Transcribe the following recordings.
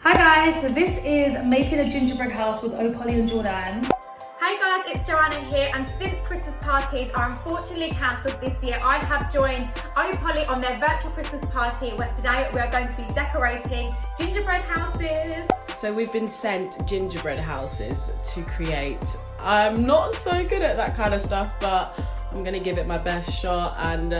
Hi guys, so this is making a gingerbread house with 𝘪𝘰𝘯𝘪𝘤 and Jordan. Hi guys, it's Joanna here, and since Christmas parties are unfortunately cancelled this year, I have joined 𝘪𝘰𝘯𝘪𝘤 on their virtual Christmas party, where today we are going to be decorating gingerbread houses. So we've been sent gingerbread houses to create. I'm not so good at that kind of stuff, but I'm gonna give it my best shot and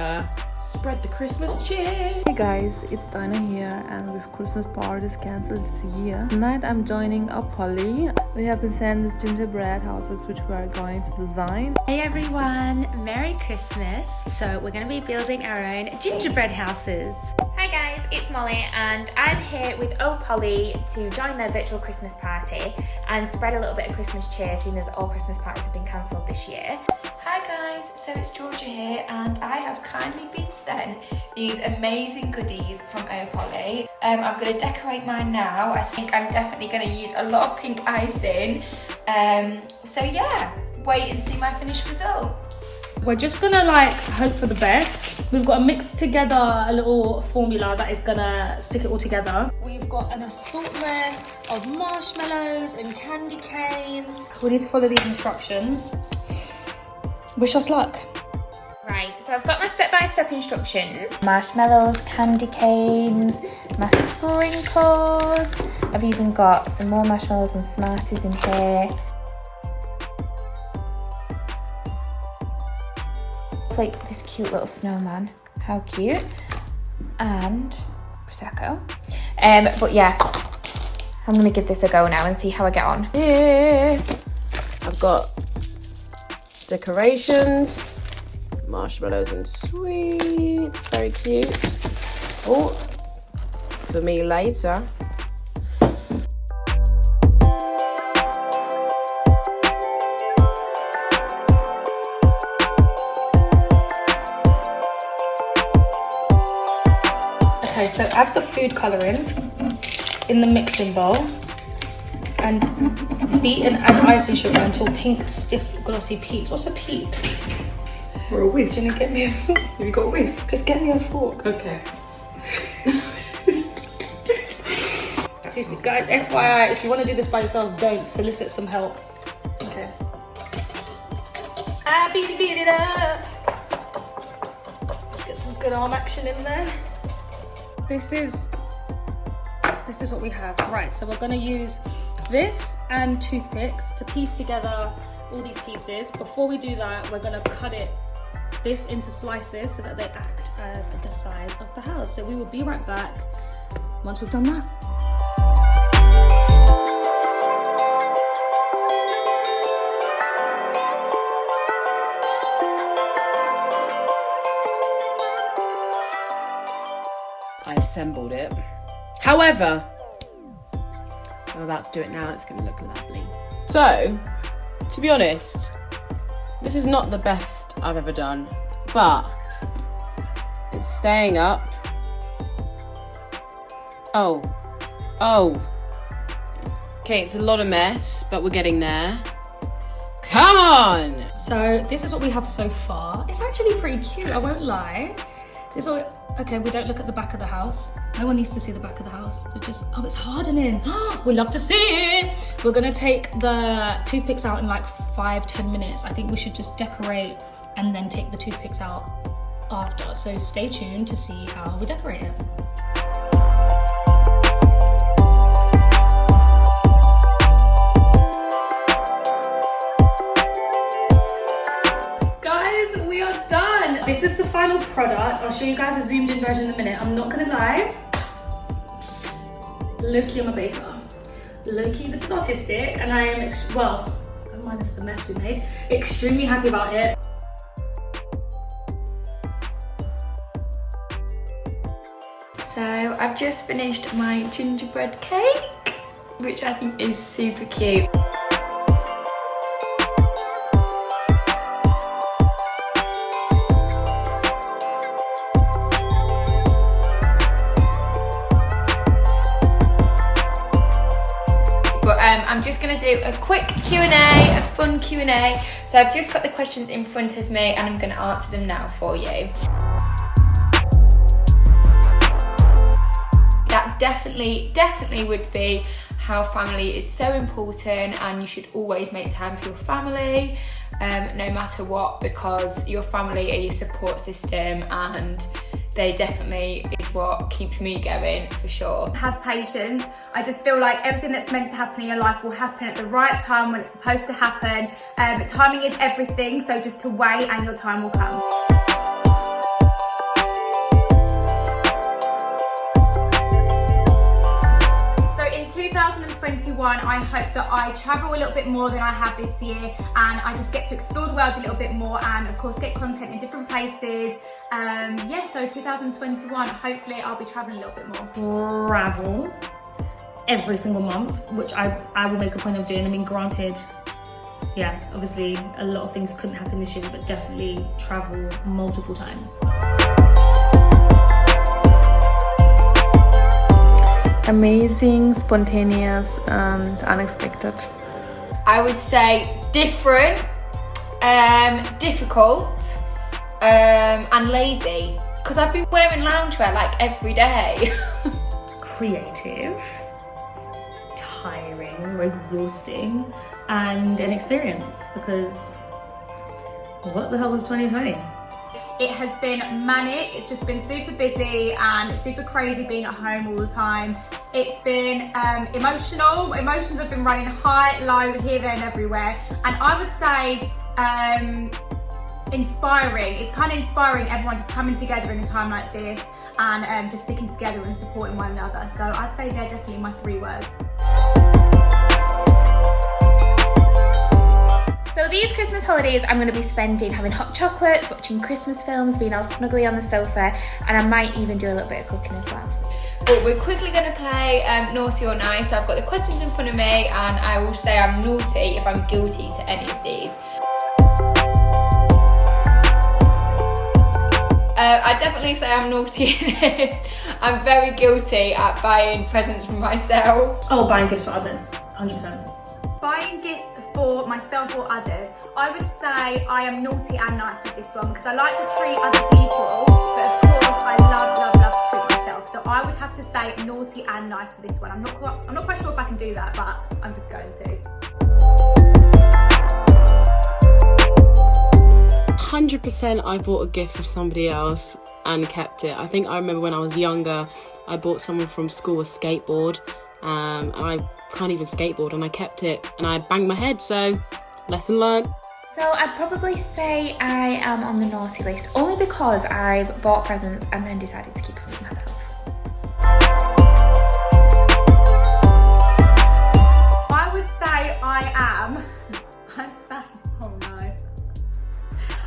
spread the Christmas cheer. Hey guys, it's Dina here, and with Christmas parties cancelled this year, tonight I'm joining 𝘪𝘰𝘯𝘪𝘤. We have been sent these gingerbread houses which we are going to design. Hey everyone, Merry Christmas. So we're going to be building our own gingerbread houses. Hi guys, it's Molly and I'm here with 𝘪𝘰𝘯𝘪𝘤 to join their virtual Christmas party and spread a little bit of Christmas cheer, seeing as all Christmas parties have been cancelled this year. Hi guys, so it's Georgia here, and I have kindly been sent these amazing goodies from 𝘪𝘰𝘯𝘪𝘤. I'm going to decorate mine now. I think I'm definitely going to use a lot of pink icing. So yeah, wait and see my finished result. We're just gonna hope for the best. We've got to mix together a little formula that is gonna stick it all together. We've got an assortment of marshmallows and candy canes. We need to follow these instructions. Wish us luck. Right, so I've got my step-by-step instructions. Marshmallows, candy canes, my sprinkles. I've even got some more marshmallows and Smarties in here. Flakes of this cute little snowman. How cute. And Prosecco. But yeah, I'm gonna give this a go now and see how I get on. Here I've got decorations, marshmallows and sweets, very cute. Oh, for me later. Okay, so add the food colouring in the mixing bowl and beat and add icing sugar until pink, stiff, glossy peaks. What's a peak? Or a whisk. Do you want to get me a fork? Have you got a whisk? Just get me a fork. Okay. Guys, FYI, if you want to do this by yourself, don't. Solicit some help. Okay. Beat it up. Let's get some good arm action in there. This is what we have. Right, so we're gonna use this and toothpicks to piece together all these pieces. Before we do that, we're gonna cut this into slices so that they act as the size of the house. So we will be right back once we've done that. I assembled it. However, I'm about to do it now and it's going to look lovely. So, to be honest, this is not the best I've ever done, but it's staying up. Oh. Okay, it's a lot of mess, but we're getting there. Come on! So this is what we have so far. It's actually pretty cute, I won't lie. Okay, we don't look at the back of the house. No one needs to see the back of the house. Oh, it's hardening. We love to see it. We're gonna take the toothpicks out in 5-10 minutes. I think we should just decorate and then take the toothpicks out after. So stay tuned to see how we decorate it. We are done. This is the final product. I'll show you guys a zoomed in version in a minute. I'm not gonna lie. Low-key, I'm a baker. Low-key, this is artistic, and I am, minus the mess we made, extremely happy about it. So I've just finished my gingerbread cake, which I think is super cute. I'm just going to do a quick Q&A, a fun Q&A. So I've just got the questions in front of me and I'm going to answer them now for you. That that definitely would be how family is so important, and you should always make time for your family, no matter what, because your family are your support system, and they definitely is what keeps me going, for sure. Have patience. I just feel like everything that's meant to happen in your life will happen at the right time when it's supposed to happen. Timing is everything, so just to wait and your time will come. So in 2021, I hope that I travel a little bit more than I have this year, and I just get to explore the world a little bit more, and of course get content in different places. Yeah, so 2021, hopefully I'll be traveling a little bit more. Travel every single month, which I will make a point of doing. I mean, granted, yeah, obviously a lot of things couldn't happen this year, but definitely travel multiple times. Amazing, spontaneous, and unexpected. I would say different, difficult, and lazy, because I've been wearing loungewear like every day. Creative, tiring, exhausting, and an experience, because what the hell was 2020? It has been manic. It's just been super busy and super crazy being at home all the time. It's been emotional. Emotions have been running high, low, here, there and everywhere. And I would say inspiring. It's kind of inspiring everyone just coming together in a time like this and just sticking together and supporting one another. So I'd say they're definitely my 3 words. So these Christmas holidays I'm going to be spending having hot chocolates, watching Christmas films, being all snuggly on the sofa, and I might even do a little bit of cooking as well. But we're quickly going to play naughty or nice. So I've got the questions in front of me, and I will say I'm naughty if I'm guilty to any of these. I definitely say I'm naughty in this. I'm very guilty at buying presents for myself. Oh, buying gifts for others, 100%. Buying gifts for myself or others, I would say I am naughty and nice with this one, because I like to treat other people, but of course I love to treat myself. So I would have to say naughty and nice for this one. I'm not quite sure if I can do that, but I'm just going to. 100% I bought a gift for somebody else and kept it. I think I remember when I was younger, I bought someone from school a skateboard, and I can't even skateboard, and I kept it and I banged my head, so lesson learned. So I'd probably say I am on the naughty list, only because I've bought presents and then decided to keep them for myself. I would say I am.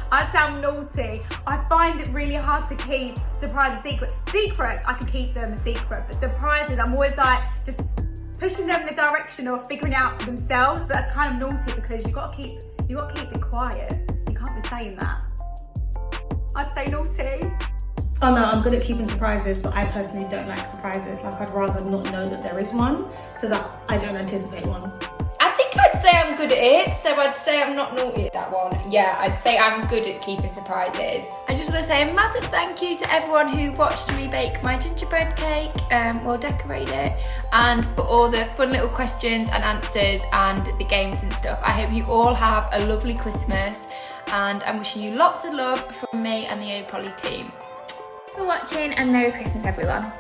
I'd say I'm naughty. I find it really hard to keep surprises secret. Secrets, I can keep them a secret, but surprises, I'm always like just pushing them in the direction of figuring it out for themselves. But that's kind of naughty, because you've got to keep it quiet. You can't be saying that. I'd say naughty. Oh no, I'm good at keeping surprises, but I personally don't like surprises. Like, I'd rather not know that there is one, so that I don't anticipate one. I think I'd say I'm good at it, so I'd say I'm not naughty at that one. Yeah, I'd say I'm good at keeping surprises. I just want to say a massive thank you to everyone who watched me bake my gingerbread cake, or decorate it, and for all the fun little questions and answers and the games and stuff. I hope you all have a lovely Christmas, and I'm wishing you lots of love from me and the 𝘪𝘰𝘯𝘪𝘤 team. Thanks for watching, and Merry Christmas everyone.